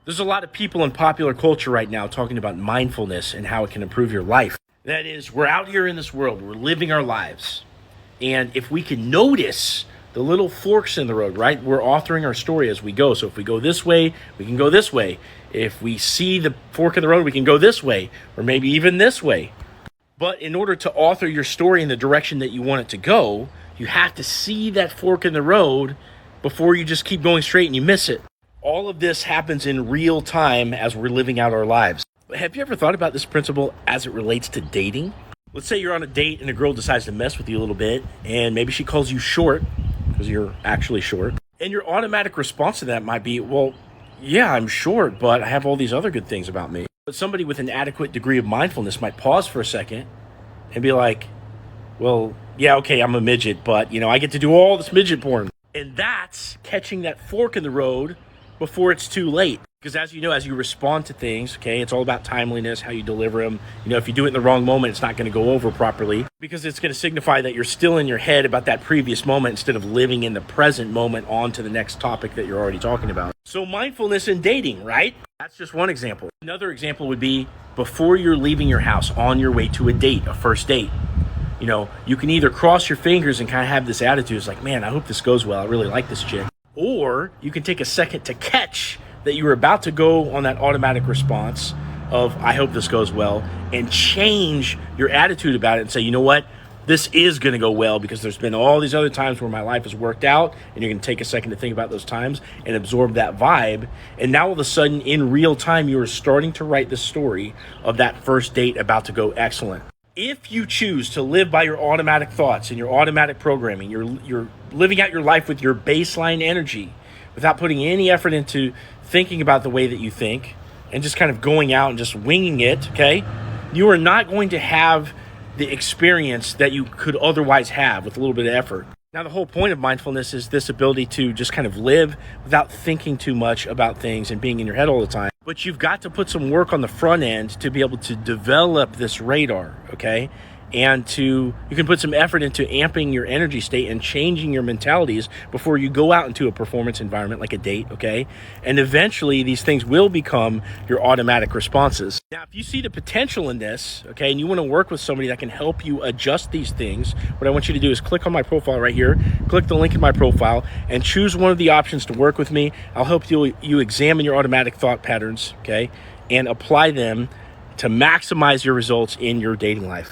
There's a lot of people in popular culture right now talking about mindfulness and how it can improve your life. That is, we're out here in this world, we're living our lives. And if we can notice the little forks in the road, right? We're authoring our story as we go. So if we go this way, we can go this way. If we see the fork in the road, we can go this way, or maybe even this way. But in order to author your story in the direction that you want it to go, you have to see that fork in the road before you just keep going straight and you miss it. All of this happens in real time as we're living out our lives. Have you ever thought about this principle as it relates to dating? Let's say you're on a date and a girl decides to mess with you a little bit, and maybe she calls you short because you're actually short. And your automatic response to that might be, well, yeah, I'm short, but I have all these other good things about me. But somebody with an adequate degree of mindfulness might pause for a second and be like, well, yeah, okay, I'm a midget, but, I get to do all this midget porn. And that's catching that fork in the road before it's too late. Because as you know, as you respond to things, okay, it's all about timeliness, how you deliver them. If you do it in the wrong moment, it's not going to go over properly because it's going to signify that you're still in your head about that previous moment instead of living in the present moment on to the next topic that you're already talking about. So mindfulness in dating, right? That's just one example. Another example would be before you're leaving your house on your way to a date, a first date. You can either cross your fingers and kind of have this attitude. It's like, man, I hope this goes well. I really like this chick. Or you can take a second to catch that you were about to go on that automatic response of, I hope this goes well, and change your attitude about it and say, you know what? This is going to go well because there's been all these other times where my life has worked out, and you're going to take a second to think about those times and absorb that vibe. And now all of a sudden, in real time, you are starting to write the story of that first date about to go excellent. If you choose to live by your automatic thoughts and your automatic programming, you're living out your life with your baseline energy without putting any effort into thinking about the way that you think and just kind of going out and just winging it, okay? You are not going to have the experience that you could otherwise have with a little bit of effort. Now, the whole point of mindfulness is this ability to just kind of live without thinking too much about things and being in your head all the time. But you've got to put some work on the front end to be able to develop this radar, okay? And you can put some effort into amping your energy state and changing your mentalities before you go out into a performance environment like a date, okay? And eventually these things will become your automatic responses. Now, if you see the potential in this, okay, and you want to work with somebody that can help you adjust these things, what I want you to do is click on my profile right here, click the link in my profile, and choose one of the options to work with me. I'll help you examine your automatic thought patterns, okay, and apply them to maximize your results in your dating life.